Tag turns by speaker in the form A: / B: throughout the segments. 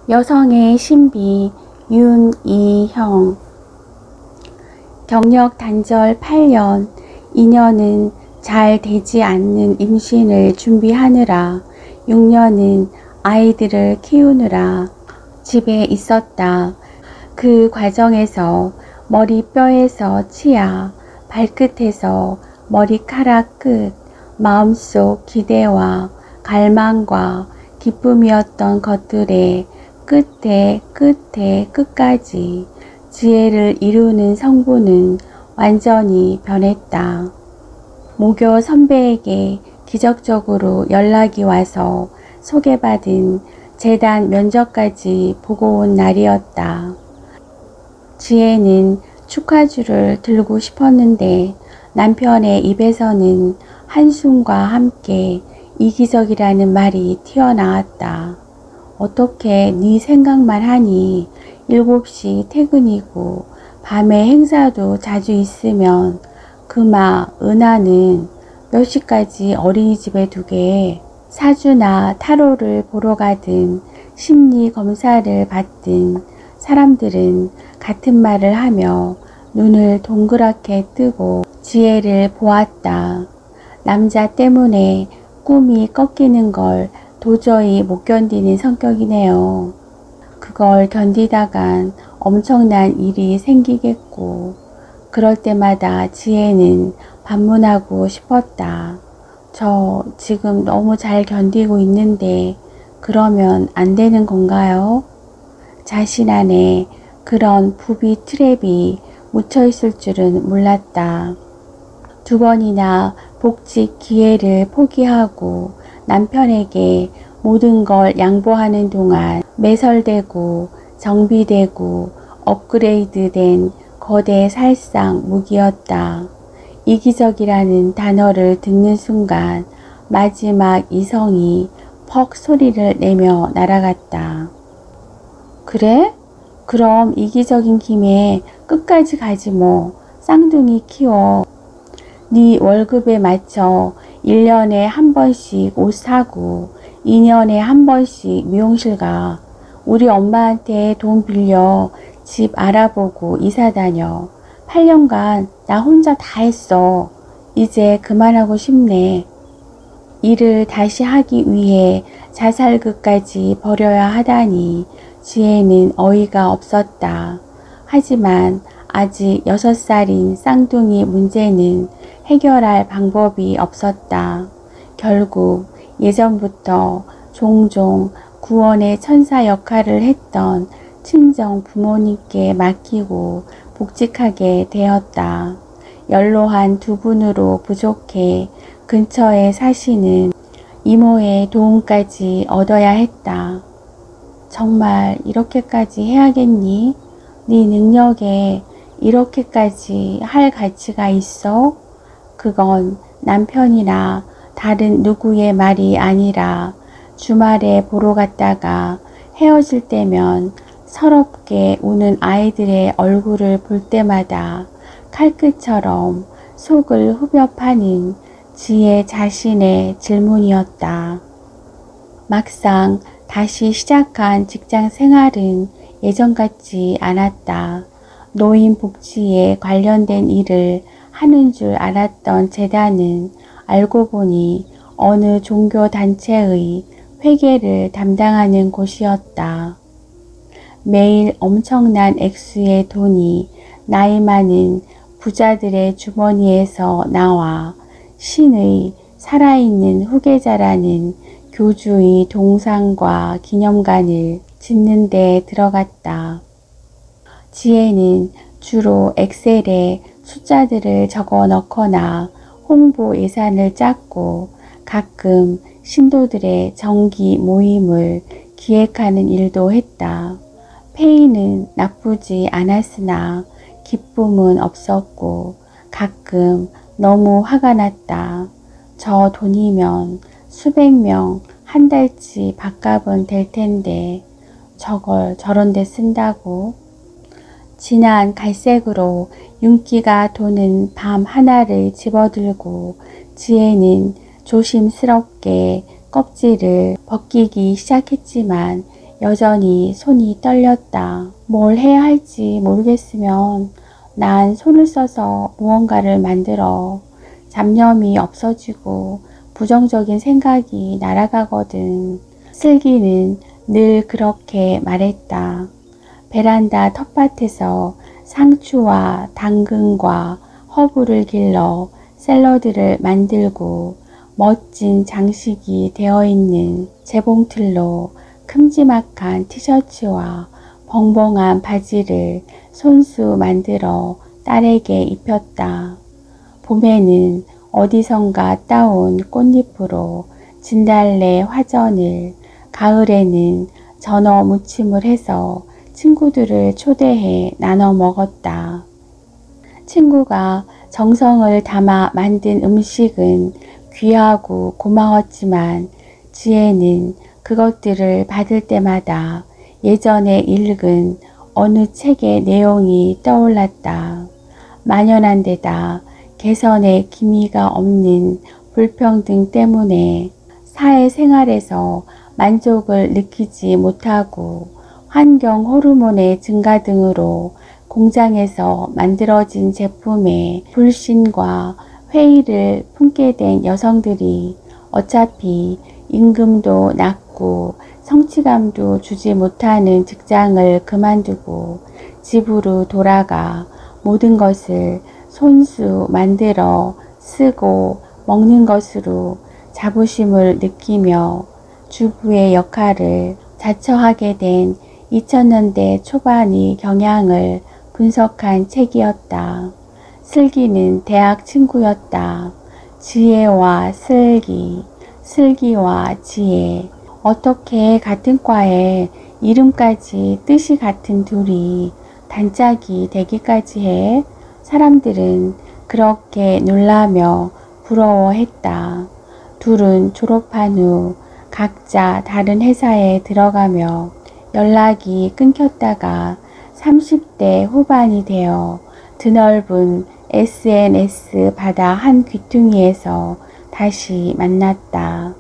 A: 여성의 신비 윤이형. 경력 단절 8년, 2년은 잘 되지 않는 임신을 준비하느라 6년은 아이들을 키우느라 집에 있었다. 그 과정에서 머리뼈에서 치아, 발끝에서 머리카락 끝, 마음속 기대와 갈망과 기쁨이었던 것들의 끝까지 지혜를 이루는 성부는 완전히 변했다. 모교 선배에게 기적적으로 연락이 와서 소개받은 재단 면접까지 보고 온 날이었다. 지혜는 축하주를 들고 싶었는데 남편의 입에서는 한숨과 함께 이기적이라는 말이 튀어나왔다. 어떻게 네 생각만 하니 7시 퇴근이고 밤에 행사도 자주 있으면 그마 은하는 몇 시까지 어린이집에 두게. 사주나 타로를 보러 가든 심리 검사를 받든 사람들은 같은 말을 하며 눈을 동그랗게 뜨고 지혜를 보았다. 남자 때문에 꿈이 꺾이는 걸 도저히 못 견디는 성격이네요. 그걸 견디다간 엄청난 일이 생기겠고, 그럴 때마다 지혜는 반문하고 싶었다. 저 지금 너무 잘 견디고 있는데 그러면 안 되는 건가요? 자신 안에 그런 부비 트랩이 묻혀 있을 줄은 몰랐다. 2번이나 복직 기회를 포기하고 남편에게 모든 걸 양보하는 동안 매설되고 정비되고 업그레이드된 거대 살상 무기였다. 이기적이라는 단어를 듣는 순간 마지막 이성이 퍽 소리를 내며 날아갔다. 그래? 그럼 이기적인 김에 끝까지 가지 뭐. 쌍둥이 키워. 네 월급에 맞춰 1년에 한 번씩 옷 사고 2년에 한 번씩 미용실 가. 우리 엄마한테 돈 빌려 집 알아보고 이사 다녀. 8년간 나 혼자 다 했어. 이제 그만하고 싶네. 일을 다시 하기 위해 자살극까지 벌여야 하다니 지혜는 어이가 없었다. 하지만 아직 6살인 쌍둥이 문제는 해결할 방법이 없었다. 결국 예전부터 종종 구원의 천사 역할을 했던 친정 부모님께 맡기고 복직하게 되었다. 연로한 2분으로 부족해 근처에 사시는 이모의 도움까지 얻어야 했다. 정말 이렇게까지 해야겠니? 네 능력에 이렇게까지 할 가치가 있어? 그건 남편이나 다른 누구의 말이 아니라 주말에 보러 갔다가 헤어질 때면 서럽게 우는 아이들의 얼굴을 볼 때마다 칼끝처럼 속을 후벼 파는 지혜 자신의 질문이었다. 막상 다시 시작한 직장 생활은 예전 같지 않았다. 노인 복지에 관련된 일을 하는 줄 알았던 재단은 알고 보니 어느 종교 단체의 회계를 담당하는 곳이었다. 매일 엄청난 액수의 돈이 나이 많은 부자들의 주머니에서 나와 신의 살아있는 후계자라는 교주의 동상과 기념관을 짓는 데 들어갔다. 지혜는 주로 엑셀에 숫자들을 적어 넣거나 홍보 예산을 짰고 가끔 신도들의 정기 모임을 기획하는 일도 했다. 페이는 나쁘지 않았으나 기쁨은 없었고 가끔 너무 화가 났다. 저 돈이면 수백 명 한 달치 밥값은 될 텐데 저걸 저런 데 쓴다고? 진한 갈색으로 윤기가 도는 밤 하나를 집어들고 지혜는 조심스럽게 껍질을 벗기기 시작했지만 여전히 손이 떨렸다. 뭘 해야 할지 모르겠으면 난 손을 써서 무언가를 만들어. 잡념이 없어지고 부정적인 생각이 날아가거든. 슬기는 늘 그렇게 말했다. 베란다 텃밭에서 상추와 당근과 허브를 길러 샐러드를 만들고 멋진 장식이 되어 있는 재봉틀로 큼지막한 티셔츠와 벙벙한 바지를 손수 만들어 딸에게 입혔다. 봄에는 어디선가 따온 꽃잎으로 진달래 화전을, 가을에는 전어 무침을 해서 친구들을 초대해 나눠 먹었다. 친구가 정성을 담아 만든 음식은 귀하고 고마웠지만 지혜는 그것들을 받을 때마다 예전에 읽은 어느 책의 내용이 떠올랐다. 만연한 데다 개선의 기미가 없는 불평등 때문에 사회생활에서 만족을 느끼지 못하고 환경 호르몬의 증가 등으로 공장에서 만들어진 제품에 불신과 회의를 품게 된 여성들이 어차피 임금도 낮고 성취감도 주지 못하는 직장을 그만두고 집으로 돌아가 모든 것을 손수 만들어 쓰고 먹는 것으로 자부심을 느끼며 주부의 역할을 자처하게 된 2000년대 초반의 경향을 분석한 책이었다. 슬기는 대학 친구였다. 지혜와 슬기, 슬기와 지혜. 어떻게 같은 과에 이름까지 뜻이 같은 둘이 단짝이 되기까지 해? 사람들은 그렇게 놀라며 부러워했다. 둘은 졸업한 후 각자 다른 회사에 들어가며 연락이 끊겼다가 30대 후반이 되어 드넓은 SNS 바다 한 귀퉁이에서 다시 만났다.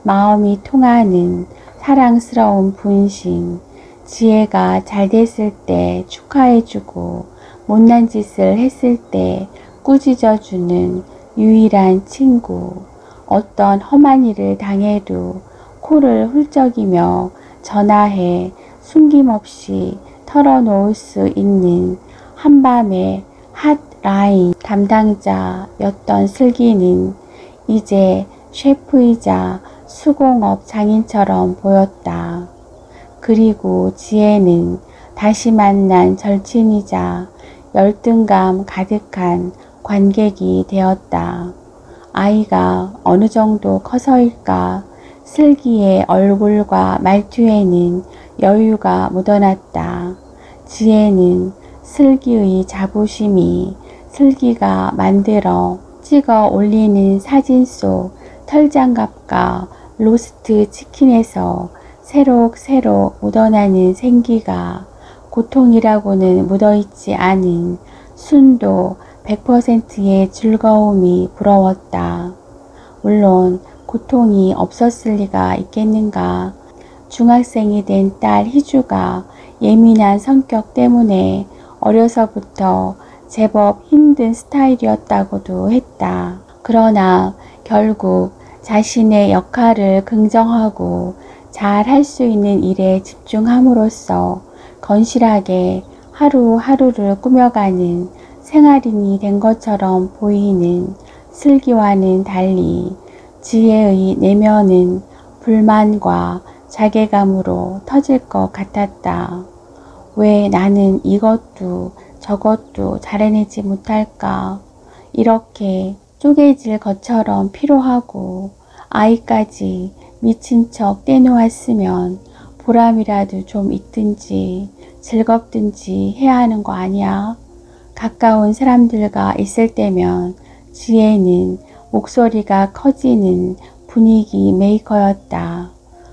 A: 마음이 통하는 사랑스러운 분신, 지혜가 잘 됐을 때 축하해주고 못난 짓을 했을 때 꾸짖어주는 유일한 친구, 어떤 험한 일을 당해도 코를 훌쩍이며 전화해 숨김없이 털어놓을 수 있는 한밤의 핫라인 담당자였던 슬기는 이제 셰프이자 수공업 장인처럼 보였다. 그리고 지혜는 다시 만난 절친이자 열등감 가득한 관객이 되었다. 아이가 어느 정도 커서일까 슬기의 얼굴과 말투에는 여유가 묻어났다. 지혜는 슬기의 자부심이 슬기가 만들어 찍어 올리는 사진 속 털장갑과 로스트 치킨에서 새록새록 묻어나는 생기가 고통이라고는 묻어있지 않은 순도 100%의 즐거움이 부러웠다. 물론 고통이 없었을 리가 있겠는가. 중학생이 된 딸 희주가 예민한 성격 때문에 어려서부터 제법 힘든 스타일이었다고도 했다. 그러나 결국 자신의 역할을 긍정하고 잘 할 수 있는 일에 집중함으로써 건실하게 하루하루를 꾸며가는 생활인이 된 것처럼 보이는 슬기와는 달리 지혜의 내면은 불만과 자괴감으로 터질 것 같았다. 왜 나는 이것도 저것도 잘해내지 못할까? 이렇게 쪼개질 것처럼 피로하고 아이까지 미친 척 떼놓았으면 보람이라도 좀 있든지 즐겁든지 해야 하는 거 아니야? 가까운 사람들과 있을 때면 지혜는 목소리가 커지는 분위기 메이커였다.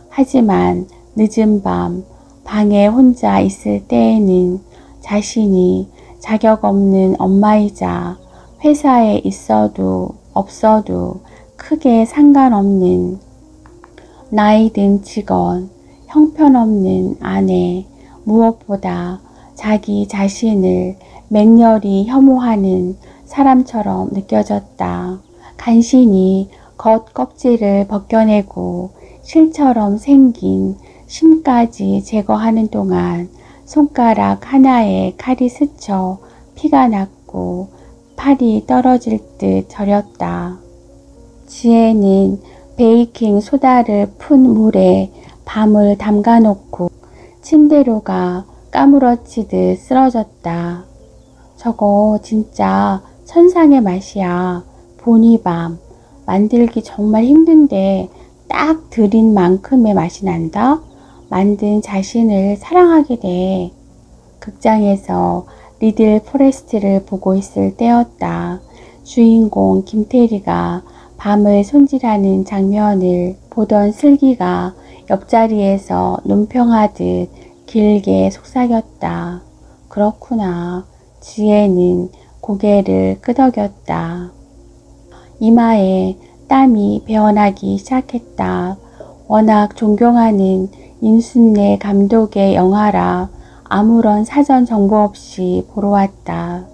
A: 하지만 늦은 밤 방에 혼자 있을 때에는 자신이 자격 없는 엄마이자 회사에 있어도 없어도 크게 상관없는 나이 든 직원, 형편없는 아내, 무엇보다 자기 자신을 맹렬히 혐오하는 사람처럼 느껴졌다. 간신히 겉껍질을 벗겨내고 실처럼 생긴 심까지 제거하는 동안 손가락 하나에 칼이 스쳐 피가 났고 팔이 떨어질 듯 저렸다. 지혜는 베이킹 소다를 푼 물에 밤을 담가놓고 침대로 가 까무러치듯 쓰러졌다. 저거 진짜 천상의 맛이야. 보니밤. 만들기 정말 힘든데 딱 들인 만큼의 맛이 난다. 만든 자신을 사랑하게 돼. 극장에서 리들 포레스트를 보고 있을 때였다. 주인공 김태리가 밤을 손질하는 장면을 보던 슬기가 옆자리에서 논평하듯 길게 속삭였다. 그렇구나. 지혜는 고개를 끄덕였다. 이마에 땀이 배어나기 시작했다. 워낙 존경하는 인순례 감독의 영화라 아무런 사전 정보 없이 보러 왔다.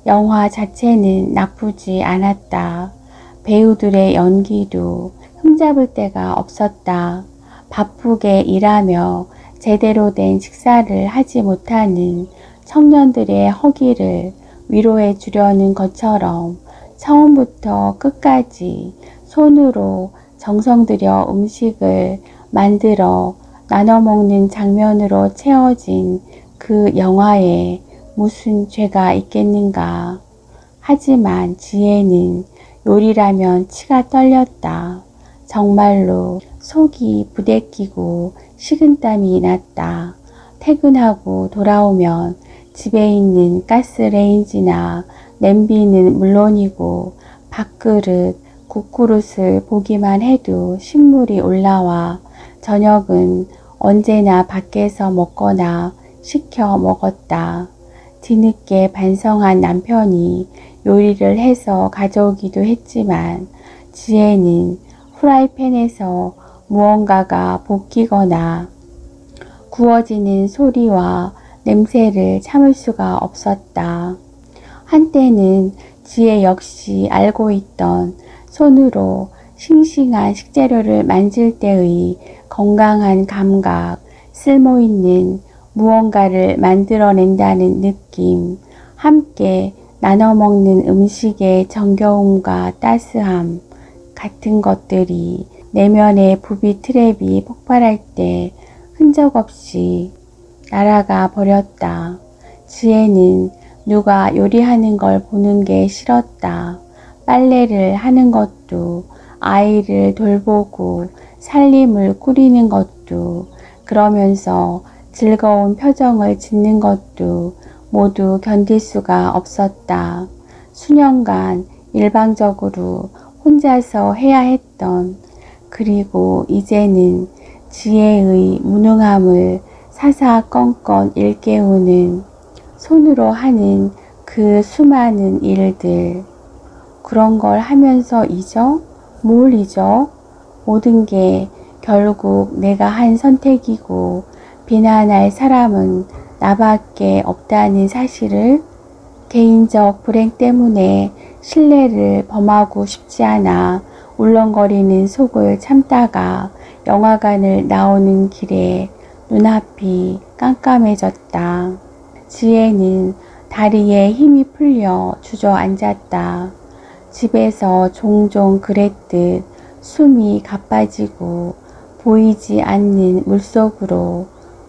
A: 영화 자체는 나쁘지 않았다. 배우들의 연기도 흠잡을 데가 없었다. 바쁘게 일하며 제대로 된 식사를 하지 못하는 청년들의 허기를 위로해 주려는 것처럼 처음부터 끝까지 손으로 정성 들여 음식을 만들어 나눠 먹는 장면으로 채워진 그 영화에 무슨 죄가 있겠는가. 하지만 지혜는 요리라면 치가 떨렸다. 정말로 속이 부대끼고 식은땀이 났다. 퇴근하고 돌아오면 집에 있는 가스레인지나 냄비는 물론이고 밥그릇, 국그릇을 보기만 해도 식물이 올라와 저녁은 언제나 밖에서 먹거나 시켜 먹었다. 뒤늦게 반성한 남편이 요리를 해서 가져오기도 했지만 지혜는 프라이팬에서 무언가가 볶이거나 구워지는 소리와 냄새를 참을 수가 없었다. 한때는 지혜 역시 알고 있던 손으로 싱싱한 식재료를 만질 때의 건강한 감각, 쓸모있는 무언가를 만들어낸다는 느낌, 함께 나눠 먹는 음식의 정겨움과 따스함 같은 것들이 내면의 부비 트랩이 폭발할 때 흔적 없이 날아가 버렸다. 지혜는 누가 요리하는 걸 보는 게 싫었다. 빨래를 하는 것도, 아이를 돌보고 살림을 꾸리는 것도, 그러면서 즐거운 표정을 짓는 것도 모두 견딜 수가 없었다. 수년간 일방적으로 혼자서 해야 했던, 그리고 이제는 지혜의 무능함을 사사건건 일깨우는 손으로 하는 그 수많은 일들. 그런 걸 하면서 잊어? 뭘 잊어? 모든 게 결국 내가 한 선택이고 비난할 사람은 나밖에 없다는 사실을. 개인적 불행 때문에 신뢰를 범하고 싶지 않아 울렁거리는 속을 참다가 영화관을 나오는 길에 눈앞이 깜깜해졌다. 지혜는 다리에 힘이 풀려 주저앉았다. 집에서 종종 그랬듯 숨이 가빠지고 보이지 않는 물속으로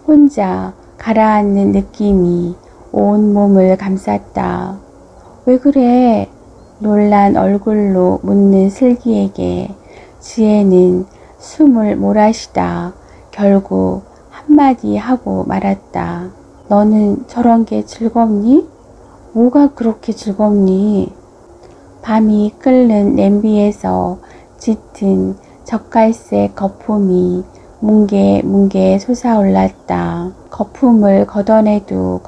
A: 혼자 가라앉는 느낌이 온 몸을 감쌌다. 왜 그래? 놀란 얼굴로 묻는 슬기에게 지혜는 숨을 몰아쉬다 결국 한마디 하고 말았다. 너는 저런 게 즐겁니? 뭐가 그렇게 즐겁니? 밤이 끓는 냄비에서 짙은 젓갈색 거품이 뭉게뭉게 솟아올랐다. 거품을 걷어내도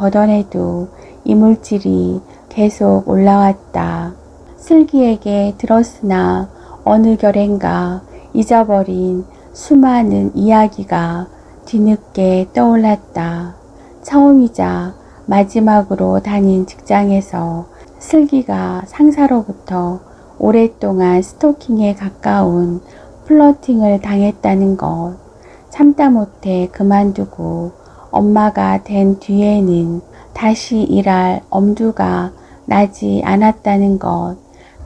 A: 이물질이 계속 올라왔다. 슬기에게 들었으나 어느 결엔가 잊어버린 수많은 이야기가 뒤늦게 떠올랐다. 처음이자 마지막으로 다닌 직장에서 슬기가 상사로부터 오랫동안 스토킹에 가까운 플러팅을 당했다는 것, 참다 못해 그만두고 엄마가 된 뒤에는 다시 일할 엄두가 나지 않았다는 것,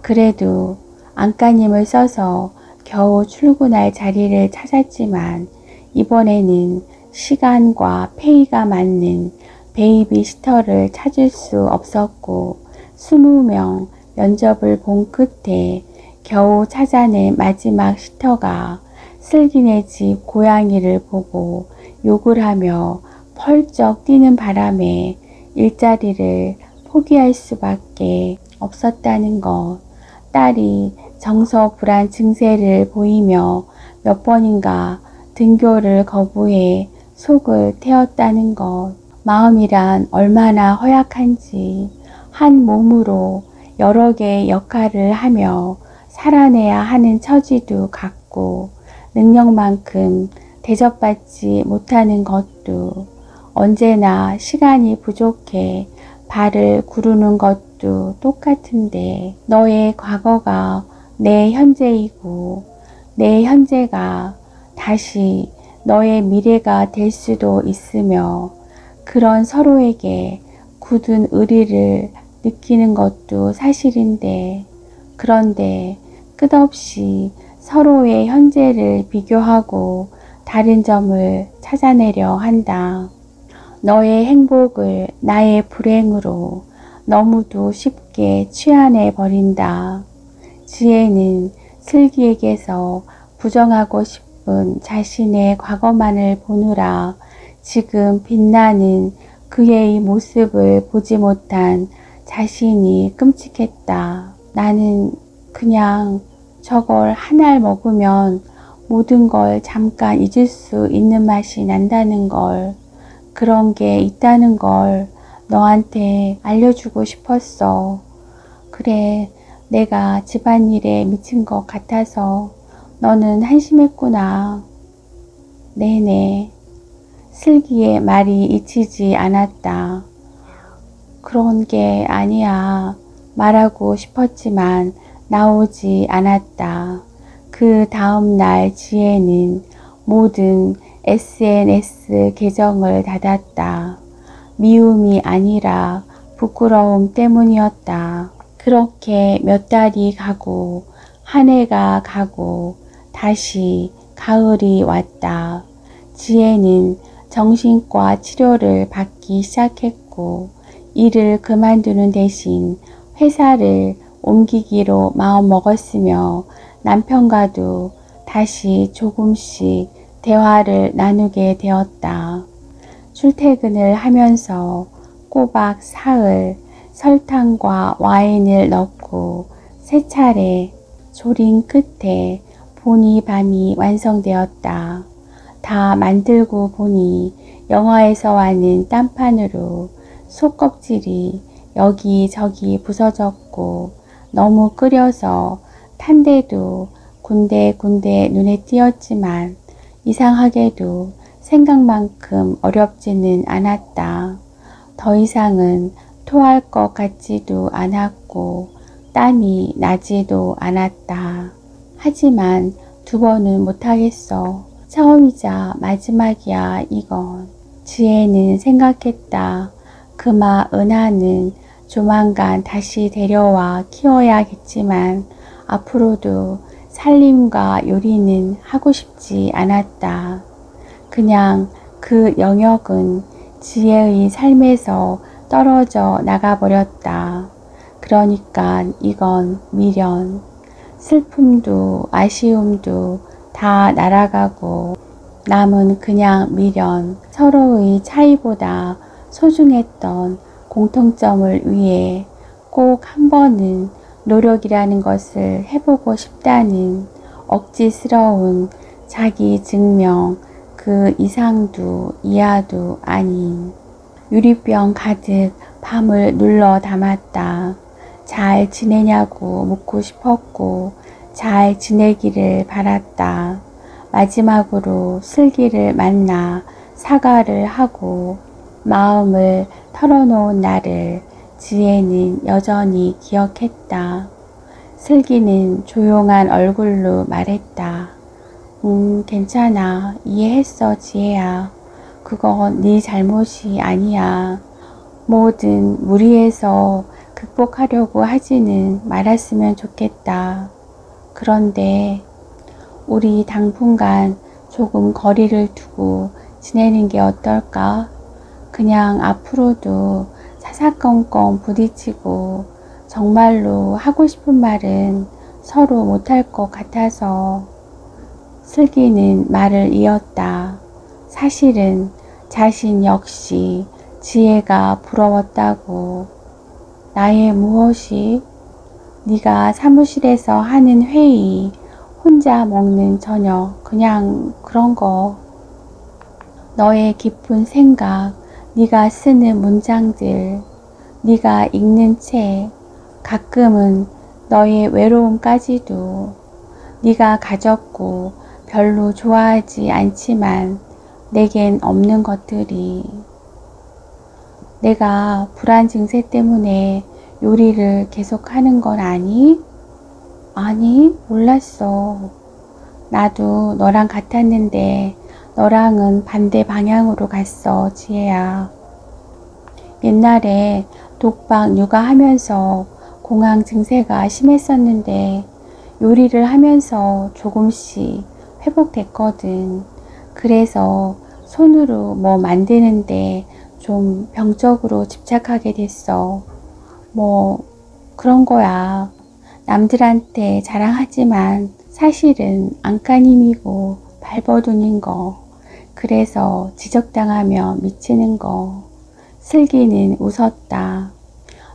A: 그래도 안간힘을 써서 겨우 출근할 자리를 찾았지만 이번에는 시간과 페이가 맞는 베이비시터를 찾을 수 없었고 20명 면접을 본 끝에 겨우 찾아낸 마지막 시터가 슬기네 집 고양이를 보고 욕을 하며 펄쩍 뛰는 바람에 일자리를 포기할 수밖에 없었다는 것. 딸이 정서불안 증세를 보이며 몇 번인가 등교를 거부해 속을 태웠다는 것. 마음이란 얼마나 허약한지 한 몸으로 여러 개의 역할을 하며 살아내야 하는 처지도 같고 능력만큼 대접받지 못하는 것도 언제나 시간이 부족해 발을 구르는 것도 똑같은데 너의 과거가 내 현재이고 내 현재가 다시 너의 미래가 될 수도 있으며 그런 서로에게 굳은 의리를 느끼는 것도 사실인데 그런데 끝없이 서로의 현재를 비교하고 다른 점을 찾아내려 한다. 너의 행복을 나의 불행으로 너무도 쉽게 취한해 버린다. 지혜는 슬기에게서 부정하고 싶은 자신의 과거만을 보느라 지금 빛나는 그의 모습을 보지 못한 자신이 끔찍했다. 나는 그냥 저걸 한 알 먹으면 모든 걸 잠깐 잊을 수 있는 맛이 난다는 걸, 그런 게 있다는 걸 너한테 알려주고 싶었어. 그래, 내가 집안일에 미친 것 같아서 너는 한심했구나. 네네. 슬기의 말이 잊히지 않았다. 그런 게 아니야. 말하고 싶었지만 나오지 않았다. 그 다음 날 지혜는 모든 SNS 계정을 닫았다. 미움이 아니라 부끄러움 때문이었다. 그렇게 몇 달이 가고 한 해가 가고 다시 가을이 왔다. 지혜는 정신과 치료를 받기 시작했고 일을 그만두는 대신 회사를 옮기기로 마음먹었으며 남편과도 다시 조금씩 대화를 나누게 되었다. 출퇴근을 하면서 꼬박 사흘 설탕과 와인을 넣고 세 차례 조린 끝에 보니밤이 완성되었다. 다 만들고 보니 영화에서 하는 딴판으로 속껍질이 여기저기 부서졌고 너무 끓여서 탄데도 군데군데 눈에 띄었지만 이상하게도 생각만큼 어렵지는 않았다. 더 이상은 토할 것 같지도 않았고 땀이 나지도 않았다. 하지만 두 번은 못하겠어. 처음이자 마지막이야 이건. 지혜는 생각했다. 그마 은하는 조만간 다시 데려와 키워야겠지만 앞으로도 살림과 요리는 하고 싶지 않았다. 그냥 그 영역은 지혜의 삶에서 떨어져 나가버렸다. 그러니까 이건 미련. 슬픔도 아쉬움도 다 날아가고 남은 그냥 미련. 서로의 차이보다 소중했던 공통점을 위해 꼭 한 번은 노력이라는 것을 해보고 싶다는 억지스러운 자기 증명, 그 이상도 이하도 아닌. 유리병 가득 밤을 눌러 담았다. 잘 지내냐고 묻고 싶었고 잘 지내기를 바랐다. 마지막으로 슬기를 만나 사과를 하고 마음을 털어놓은 날을 지혜는 여전히 기억했다. 슬기는 조용한 얼굴로 말했다. 괜찮아. 이해했어, 지혜야. 그건 네 잘못이 아니야. 뭐든 무리해서 극복하려고 하지는 말았으면 좋겠다. 그런데 우리 당분간 조금 거리를 두고 지내는 게 어떨까? 그냥 앞으로도 사사건건 부딪히고 정말로 하고 싶은 말은 서로 못할 것 같아서. 슬기는 말을 이었다. 사실은 자신 역시 지혜가 부러웠다고. 나의 무엇이? 네가 사무실에서 하는 회의, 혼자 먹는 저녁, 그냥 그런 거. 너의 깊은 생각, 네가 쓰는 문장들, 네가 읽는 책, 가끔은 너의 외로움까지도. 네가 가졌고 별로 좋아하지 않지만 내겐 없는 것들이. 내가 불안 증세 때문에 요리를 계속하는 건 아니? 아니, 몰랐어. 나도 너랑 같았는데 너랑은 반대 방향으로 갔어, 지혜야. 옛날에 독박 육아하면서 공황 증세가 심했었는데 요리를 하면서 조금씩 회복됐거든. 그래서 손으로 뭐 만드는데 좀 병적으로 집착하게 됐어. 뭐 그런 거야. 남들한테 자랑하지만 사실은 안간힘이고 발버둥인 거. 그래서 지적당하며 미치는 거. 슬기는 웃었다.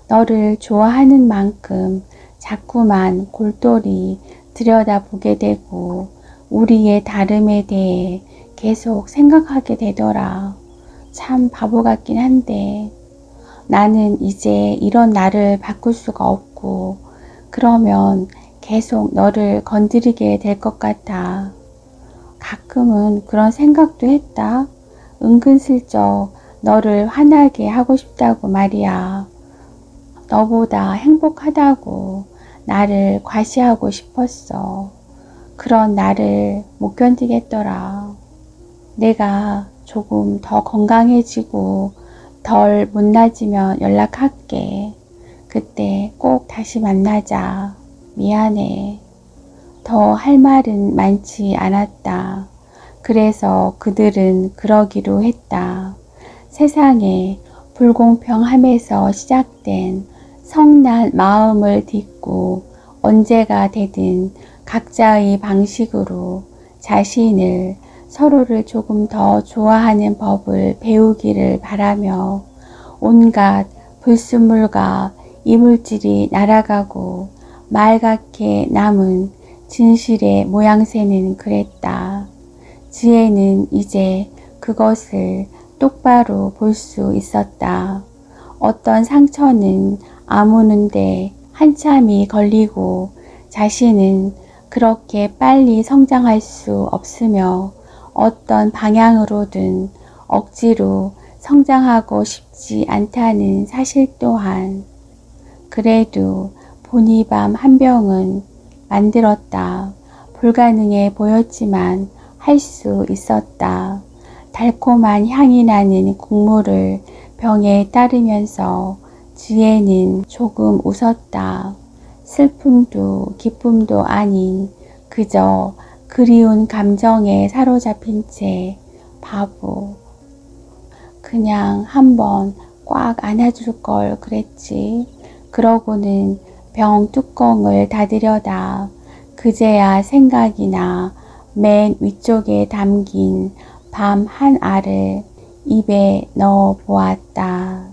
A: 너를 좋아하는 만큼 자꾸만 골똘히 들여다보게 되고 우리의 다름에 대해 계속 생각하게 되더라. 참 바보 같긴 한데 나는 이제 이런 나를 바꿀 수가 없고 그러면 계속 너를 건드리게 될 것 같아. 가끔은 그런 생각도 했다. 은근슬쩍 너를 화나게 하고 싶다고 말이야. 너보다 행복하다고 나를 과시하고 싶었어. 그런 나를 못 견디겠더라. 내가 조금 더 건강해지고 덜 못나지면 연락할게. 그때 꼭 다시 만나자. 미안해. 더 할 말은 많지 않았다. 그래서 그들은 그러기로 했다. 세상에 불공평함에서 시작된 성난 마음을 딛고 언제가 되든 각자의 방식으로 자신을 서로를 조금 더 좋아하는 법을 배우기를 바라며 온갖 불순물과 이물질이 날아가고 맑게 남은 진실의 모양새는 그랬다. 지혜는 이제 그것을 똑바로 볼 수 있었다. 어떤 상처는 아무는데 한참이 걸리고 자신은 그렇게 빨리 성장할 수 없으며 어떤 방향으로든 억지로 성장하고 싶지 않다는 사실 또한. 그래도 보니밤 한 병은 만들었다. 불가능해 보였지만 할 수 있었다. 달콤한 향이 나는 국물을 병에 따르면서 지혜는 조금 웃었다. 슬픔도 기쁨도 아닌 그저 그리운 감정에 사로잡힌 채 바보. 그냥 한번 꽉 안아줄 걸 그랬지. 그러고는 병 뚜껑을 닫으려다 그제야 생각이 나 맨 위쪽에 담긴 밤 한 알을 입에 넣어 보았다.